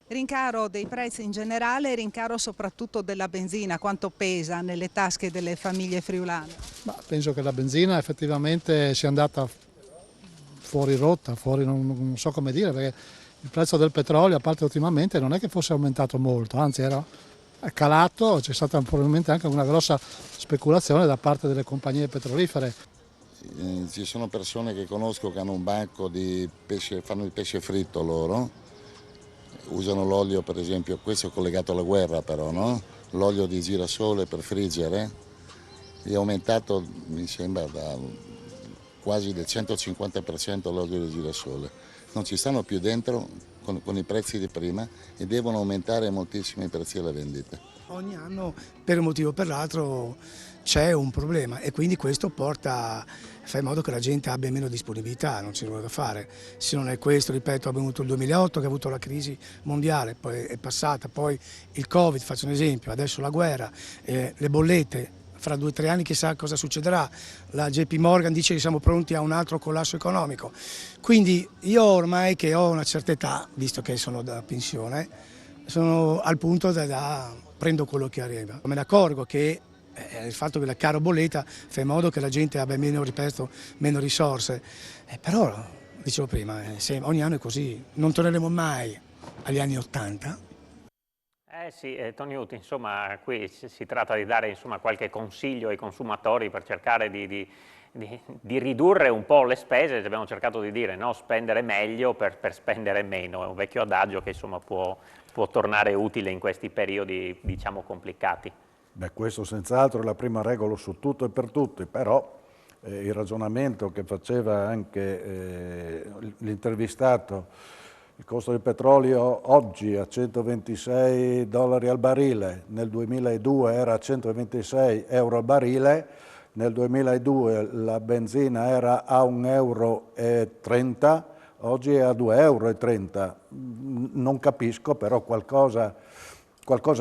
[SPEAKER 5] Rincaro dei prezzi in generale e rincaro soprattutto della benzina, quanto pesa nelle tasche delle famiglie friulane?
[SPEAKER 6] Ma penso che la benzina effettivamente sia andata fuori rotta, non so come dire, perché il prezzo del petrolio, a parte ultimamente, non è che fosse aumentato molto, anzi era calato, c'è stata probabilmente anche una grossa speculazione da parte delle compagnie petrolifere.
[SPEAKER 7] Ci sono persone che conosco che hanno un banco di pesce, fanno il pesce fritto loro, usano l'olio, per esempio, questo è collegato alla guerra però, no? L'olio di girasole per friggere è aumentato, mi sembra, da quasi del 150% l'olio di girasole. Non ci stanno più dentro con i prezzi di prima e devono aumentare moltissimo i prezzi alla vendita.
[SPEAKER 8] Ogni anno, per un motivo o per l'altro, c'è un problema e quindi questo fa in modo che la gente abbia meno disponibilità, non c'è nulla da fare. Se non è questo, ripeto, abbiamo avuto il 2008 che ha avuto la crisi mondiale, poi è passata, poi il Covid, faccio un esempio, adesso la guerra, le bollette, fra 2 o 3 anni chissà cosa succederà, la JP Morgan dice che siamo pronti a un altro collasso economico. Quindi io ormai che ho una certa età, visto che sono da pensione, sono al punto da prendo quello che arriva. Me ne accorgo che il fatto che la caro bolletta fa in modo che la gente abbia meno risorse, però, dicevo prima, ogni anno è così, non torneremo mai agli anni '80.
[SPEAKER 1] Sì, Toniutti, insomma, qui si tratta di dare, insomma, qualche consiglio ai consumatori per cercare di ridurre un po' le spese. Abbiamo cercato di dire, no, spendere meglio per spendere meno, è un vecchio adagio che insomma può tornare utile in questi periodi, diciamo, complicati.
[SPEAKER 3] Beh, questo senz'altro è la prima regola su tutto e per tutti, però il ragionamento che faceva anche l'intervistato, il costo del petrolio oggi a $126 al barile, nel 2002 era a 126 euro al barile, nel 2002 la benzina era a 1,30 euro, oggi è a 2,30 euro. Non capisco, però qualcosa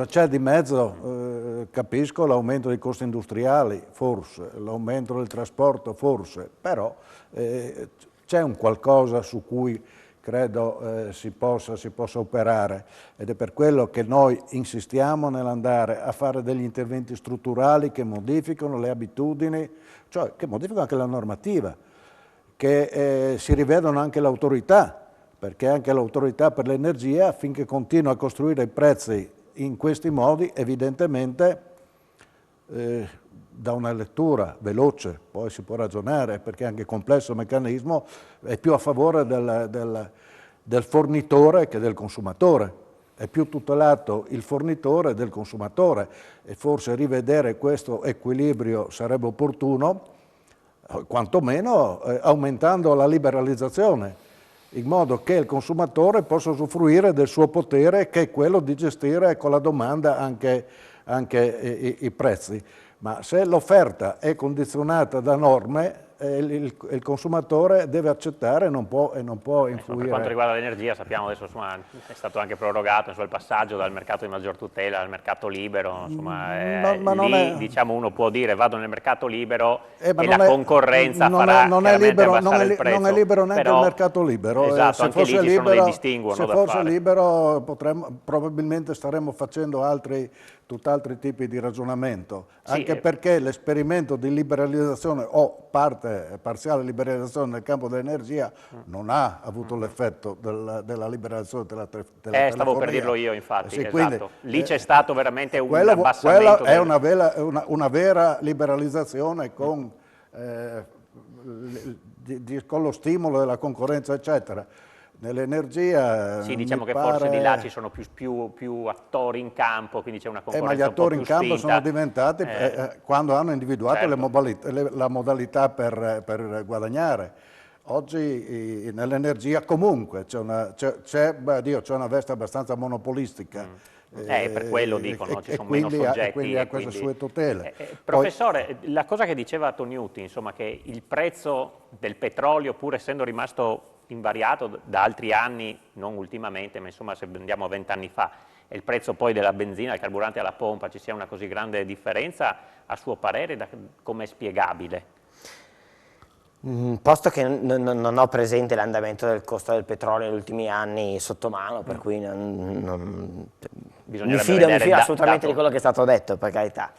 [SPEAKER 3] c'è di mezzo, capisco l'aumento dei costi industriali, forse, l'aumento del trasporto, forse, però c'è un qualcosa su cui credo si possa operare, ed è per quello che noi insistiamo nell'andare a fare degli interventi strutturali che modificano le abitudini, cioè che modificano anche la normativa, che si rivedono anche l'autorità, perché anche l'autorità per l'energia, finché continua a costruire i prezzi in questi modi, evidentemente da una lettura veloce, poi si può ragionare, perché anche complesso il meccanismo, è più a favore del fornitore che del consumatore. È più tutelato il fornitore del consumatore e forse rivedere questo equilibrio sarebbe opportuno, quantomeno aumentando la liberalizzazione, in modo che il consumatore possa usufruire del suo potere, che è quello di gestire con la domanda anche i prezzi. ma se l'offerta è condizionata da norme, il consumatore deve accettare e non può influire.
[SPEAKER 1] Per quanto riguarda l'energia, sappiamo adesso, insomma, è stato anche prorogato il passaggio dal mercato di maggior tutela al mercato libero, insomma, lì diciamo uno può dire vado nel mercato libero e la concorrenza farà chiaramente abbassare il prezzo.
[SPEAKER 3] Non è libero neanche il mercato libero.
[SPEAKER 1] Esatto,
[SPEAKER 3] se
[SPEAKER 1] anche
[SPEAKER 3] fosse
[SPEAKER 1] lì ci sono dei distinguo
[SPEAKER 3] se
[SPEAKER 1] da
[SPEAKER 3] fosse
[SPEAKER 1] fare.
[SPEAKER 3] libero probabilmente staremmo facendo tutt'altri tipi di ragionamento, anche perché l'esperimento di liberalizzazione o parziale liberalizzazione nel campo dell'energia non ha avuto l'effetto della liberalizzazione della telefonia.
[SPEAKER 1] Stavo per dirlo io, infatti, esatto.
[SPEAKER 3] Quindi,
[SPEAKER 1] lì c'è stato veramente un
[SPEAKER 3] quella
[SPEAKER 1] abbassamento.
[SPEAKER 3] È una vera liberalizzazione con lo stimolo della concorrenza, eccetera. Nell'energia
[SPEAKER 1] sì, diciamo che forse di là ci sono più attori in campo, quindi c'è una concorrenza
[SPEAKER 3] ma gli attori
[SPEAKER 1] un po'
[SPEAKER 3] in
[SPEAKER 1] più
[SPEAKER 3] campo
[SPEAKER 1] spinta.
[SPEAKER 3] sono diventati quando hanno individuato
[SPEAKER 1] certo.
[SPEAKER 3] la modalità per guadagnare. Oggi nell'energia comunque c'è una veste abbastanza monopolistica.
[SPEAKER 1] Per quello dicono, ci sono meno soggetti.
[SPEAKER 3] Quindi ha queste sue tutele.
[SPEAKER 1] Professore, la cosa che diceva Tognuti, insomma, che il prezzo del petrolio, pur essendo rimasto invariato da altri anni, non ultimamente, ma insomma se andiamo a 20 anni fa, e il prezzo poi della benzina, il carburante alla pompa, ci sia una così grande differenza, a suo parere come è spiegabile?
[SPEAKER 2] Posto che non ho presente l'andamento del costo del petrolio negli ultimi anni sotto mano, per cui mi fido assolutamente di quello che è stato detto, per carità.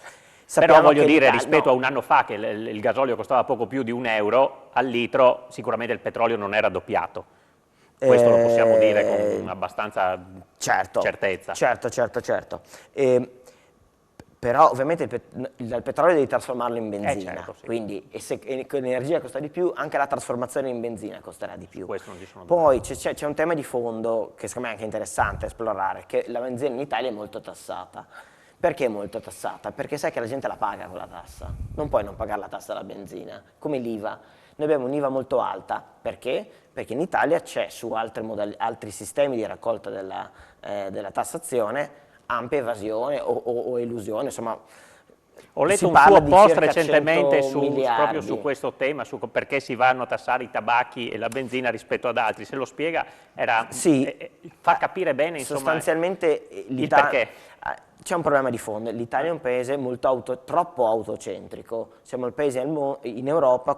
[SPEAKER 1] Però voglio dire, rispetto a un anno fa che il gasolio costava poco più di €1 al litro, sicuramente il petrolio non era doppiato. Questo lo possiamo dire con abbastanza certezza.
[SPEAKER 2] Certo. Però ovviamente il petrolio devi trasformarlo in benzina,
[SPEAKER 1] certo, sì.
[SPEAKER 2] Quindi se l'energia costa di più, anche la trasformazione in benzina costerà di più.
[SPEAKER 1] Questo non ci sono
[SPEAKER 2] Poi c'è un tema di fondo che secondo me è anche interessante esplorare, che la benzina in Italia è molto tassata. Perché è molto tassata? Perché sai che la gente la paga quella tassa, non puoi non pagare la tassa alla benzina, come l'IVA. Noi abbiamo un'IVA molto alta, perché? Perché in Italia c'è su altri sistemi di raccolta della tassazione ampia evasione o elusione, insomma.
[SPEAKER 1] Ho letto un suo post recentemente proprio su questo tema, su perché si vanno a tassare i tabacchi e la benzina rispetto ad altri. Se lo spiega, fa capire bene insomma,
[SPEAKER 2] sostanzialmente
[SPEAKER 1] il perché.
[SPEAKER 2] C'è un problema di fondo, l'Italia è un paese troppo autocentrico, siamo il paese in Europa,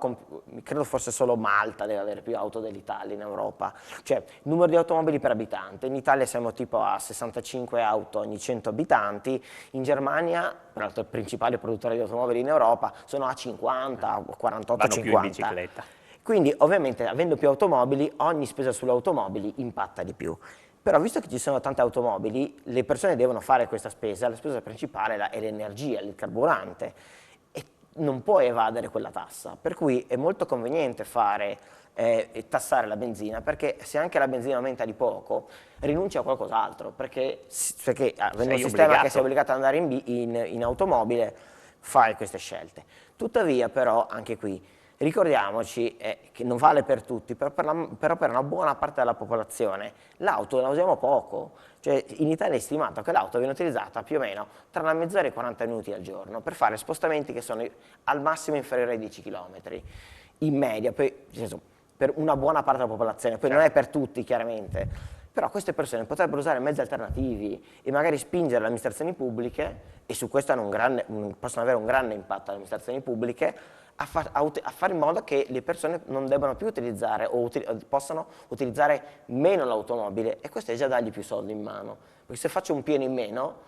[SPEAKER 2] credo forse solo Malta deve avere più auto dell'Italia in Europa, cioè il numero di automobili per abitante, in Italia siamo tipo a 65 auto ogni 100 abitanti, in Germania, peraltro il principale produttore di automobili in Europa, sono a 50, 48,
[SPEAKER 1] vanno
[SPEAKER 2] 50.
[SPEAKER 1] Più in bicicletta.
[SPEAKER 2] Quindi ovviamente avendo più automobili, ogni spesa sulle automobili impatta di più. Però visto che ci sono tante automobili, le persone devono fare questa spesa, la spesa principale è l'energia, il carburante, e non puoi evadere quella tassa, per cui è molto conveniente tassare la benzina, perché se anche la benzina aumenta di poco, rinunci a qualcos'altro, perché avendo un sistema che sei obbligato ad andare in automobile, fai queste scelte. Tuttavia però, anche qui, ricordiamoci che non vale per tutti, però per una buona parte della popolazione l'auto la usiamo poco, cioè in Italia è stimato che l'auto viene utilizzata più o meno tra una mezz'ora e 40 minuti al giorno per fare spostamenti che sono al massimo inferiori ai 10 km, in media, poi per una buona parte della popolazione, poi non è per tutti chiaramente, però queste persone potrebbero usare mezzi alternativi e magari spingere le amministrazioni pubbliche, e su questo possono avere un grande impatto alle amministrazioni pubbliche, a fare in modo che le persone non debbano più utilizzare o possano utilizzare meno l'automobile, e questo è già dargli più soldi in mano, perché se faccio un pieno in meno,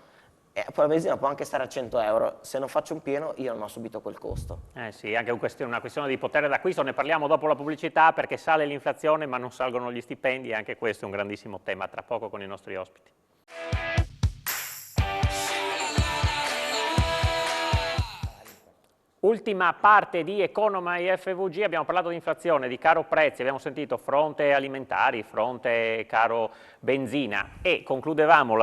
[SPEAKER 2] poi la benzina può anche stare a 100 euro, se non faccio un pieno io non ho subito quel costo.
[SPEAKER 1] Sì, anche una questione di potere d'acquisto, ne parliamo dopo la pubblicità, perché sale l'inflazione ma non salgono gli stipendi, e anche questo è un grandissimo tema, tra poco con i nostri ospiti. Ultima parte di Economai FVG, abbiamo parlato di inflazione, di caro prezzi, abbiamo sentito fronte alimentari, fronte caro benzina, e concludevamo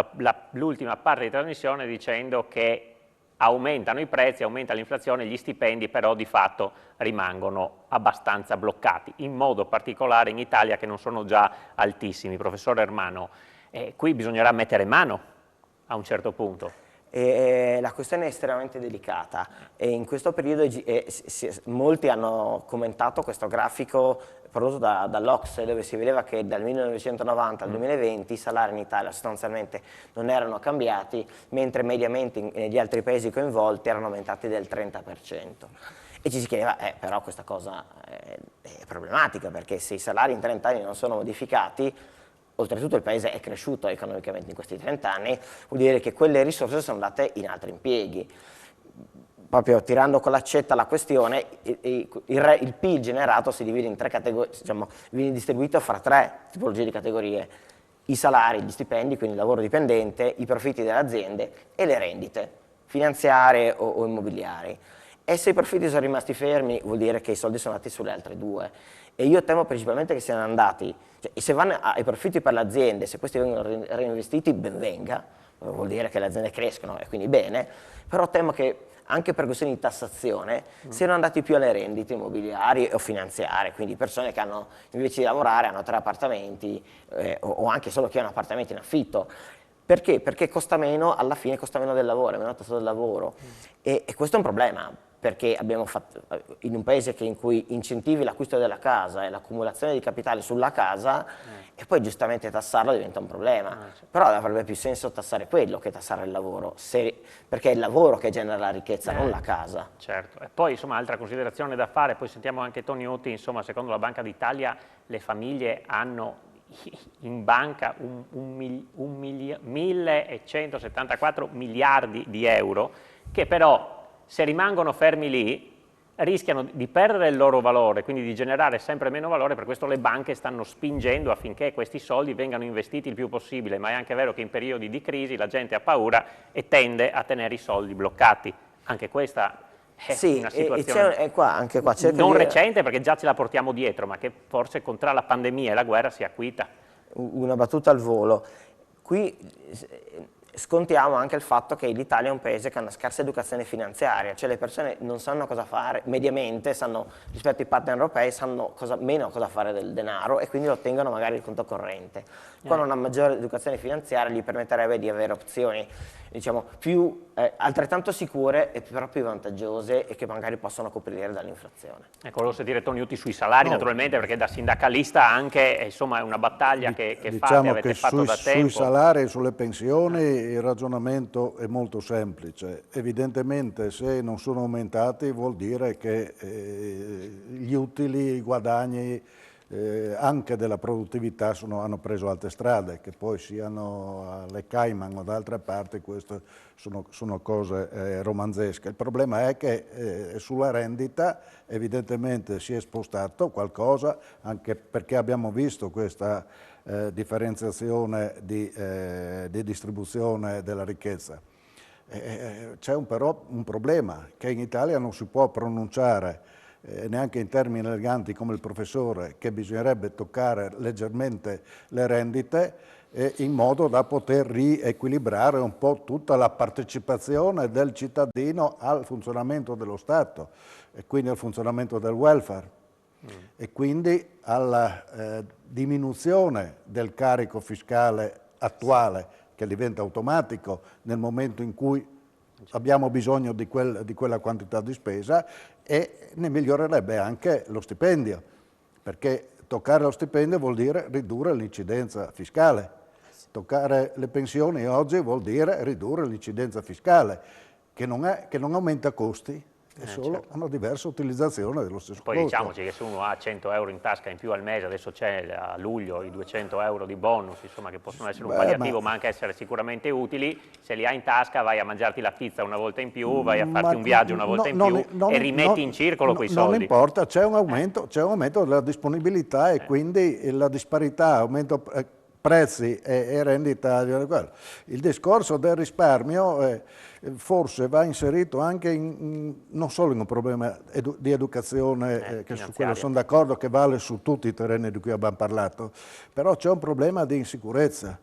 [SPEAKER 1] l'ultima parte di trasmissione dicendo che aumentano i prezzi, aumenta l'inflazione, gli stipendi però di fatto rimangono abbastanza bloccati, in modo particolare in Italia, che non sono già altissimi. Professor Ermano, qui bisognerà mettere mano a un certo punto.
[SPEAKER 2] E la questione è estremamente delicata e in questo periodo molti hanno commentato questo grafico prodotto dall'Ocse, dove si vedeva che dal 1990 al 2020 i salari in Italia sostanzialmente non erano cambiati, mentre mediamente negli altri paesi coinvolti erano aumentati del 30%. E ci si chiedeva, però questa cosa è problematica, perché se i salari in 30 anni non sono modificati, oltretutto il paese è cresciuto economicamente in questi 30 anni, vuol dire che quelle risorse sono andate in altri impieghi. Proprio tirando con l'accetta la questione, il PIL generato si divide in 3 categorie, diciamo, viene distribuito fra 3 tipologie di categorie: i salari, gli stipendi, quindi il lavoro dipendente, i profitti delle aziende e le rendite finanziarie o immobiliari. E se i profitti sono rimasti fermi vuol dire che i soldi sono andati sulle altre 2. E io temo principalmente che siano andati, cioè, se vanno ai profitti per le aziende, se questi vengono reinvestiti, ben venga, vuol dire che le aziende crescono e quindi bene, però temo che anche per questioni di tassazione siano andati più alle rendite immobiliari o finanziarie, quindi persone che hanno, invece di lavorare, hanno 3 appartamenti o anche solo chi ha un appartamento in affitto. Perché? Perché costa meno, alla fine costa meno del lavoro, è meno tasso del lavoro e questo è un problema, perché abbiamo fatto, in un paese in cui incentivi l'acquisto della casa e l'accumulazione di capitale sulla casa e poi giustamente tassarlo diventa un problema, però avrebbe più senso tassare quello che tassare il lavoro, perché è il lavoro che genera la ricchezza, non la casa.
[SPEAKER 1] Certo, e poi insomma altra considerazione da fare, poi sentiamo anche Toniutti, insomma secondo la Banca d'Italia le famiglie hanno in banca 1.174 miliardi di euro che però se rimangono fermi lì rischiano di perdere il loro valore, quindi di generare sempre meno valore. Per questo le banche stanno spingendo affinché questi soldi vengano investiti il più possibile, ma è anche vero che in periodi di crisi la gente ha paura e tende a tenere i soldi bloccati. Anche questa è una situazione
[SPEAKER 2] anche qua
[SPEAKER 1] non recente, perché già ce la portiamo dietro, ma che forse contra la pandemia e la guerra si acuita.
[SPEAKER 2] Una battuta al volo. Qui scontiamo anche il fatto che l'Italia è un paese che ha una scarsa educazione finanziaria, cioè le persone non sanno cosa fare, mediamente rispetto ai partner europei sanno meno cosa fare del denaro e quindi lo tengono magari il conto corrente. Con una maggiore educazione finanziaria gli permetterebbe di avere opzioni, diciamo, altrettanto sicure e però più vantaggiose e che magari possono coprire dall'inflazione.
[SPEAKER 1] Ecco, volevo sentire Toniutti sui salari, naturalmente, perché da sindacalista anche insomma, è una battaglia che
[SPEAKER 3] diciamo
[SPEAKER 1] avete fatto da tempo.
[SPEAKER 3] Sui salari e sulle pensioni il ragionamento è molto semplice. Evidentemente se non sono aumentati vuol dire che gli utili, i guadagni anche della produttività hanno preso altre strade, che poi siano alle Cayman o da altre parti, queste sono cose romanzesche. Il problema è che sulla rendita evidentemente si è spostato qualcosa, anche perché abbiamo visto questa differenziazione di distribuzione della ricchezza. C'è però un problema, che in Italia non si può pronunciare neanche in termini eleganti come il professore, che bisognerebbe toccare leggermente le rendite in modo da poter riequilibrare un po' tutta la partecipazione del cittadino al funzionamento dello Stato e quindi al funzionamento del welfare e quindi alla diminuzione del carico fiscale attuale che diventa automatico nel momento in cui abbiamo bisogno di quella quantità di spesa e ne migliorerebbe anche lo stipendio, perché toccare lo stipendio vuol dire ridurre l'incidenza fiscale. Toccare le pensioni oggi vuol dire ridurre l'incidenza fiscale, che non aumenta costi, è solo una diversa utilizzazione dello stesso
[SPEAKER 1] Poi
[SPEAKER 3] costo.
[SPEAKER 1] diciamoci che se uno ha 100 euro in tasca in più al mese, adesso c'è a luglio i 200 euro di bonus, insomma, che possono essere un palliativo ma anche essere sicuramente utili, se li hai in tasca vai a mangiarti la pizza una volta in più, vai a farti un viaggio una volta in più e rimetti in circolo quei soldi.
[SPEAKER 3] Non importa, c'è un aumento della disponibilità e quindi la disparità, aumento prezzi e rendita. Il discorso del risparmio forse va inserito anche non solo in un problema di educazione, che su quello sono d'accordo che vale su tutti i terreni di cui abbiamo parlato, però c'è un problema di insicurezza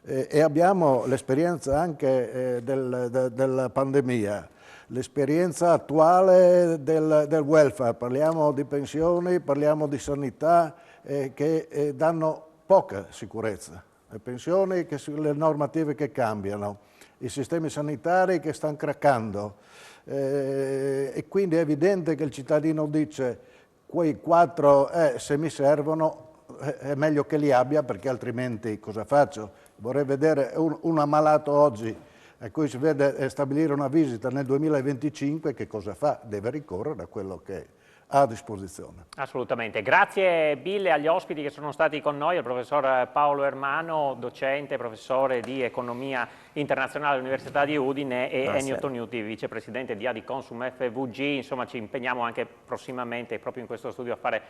[SPEAKER 3] e abbiamo l'esperienza anche della pandemia. L'esperienza attuale del welfare, parliamo di pensioni, parliamo di sanità che danno poca sicurezza, le pensioni, le normative che cambiano i sistemi sanitari che stanno craccando e quindi è evidente che il cittadino dice quei 4 se mi servono è meglio che li abbia perché altrimenti cosa faccio? Vorrei vedere un ammalato oggi a cui si vede stabilire una visita nel 2025, che cosa fa? Deve ricorrere a quello che ha a disposizione.
[SPEAKER 1] Assolutamente. Grazie mille agli ospiti che sono stati con noi, al professor Paolo Ermano, docente, professore di economia internazionale all'Università di Udine, e Ennio Tognuti, vicepresidente di Adiconsum FVG. Insomma, ci impegniamo anche prossimamente proprio in questo studio a fare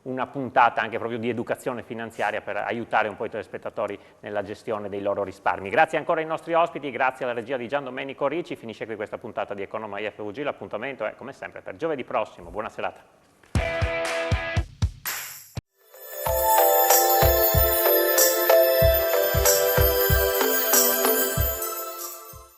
[SPEAKER 1] una puntata anche proprio di educazione finanziaria per aiutare un po' i telespettatori nella gestione dei loro risparmi. Grazie ancora ai nostri ospiti, grazie alla regia di Gian Domenico Ricci. Finisce qui questa puntata di Economai FVG, l'appuntamento è come sempre per giovedì prossimo. Buona serata.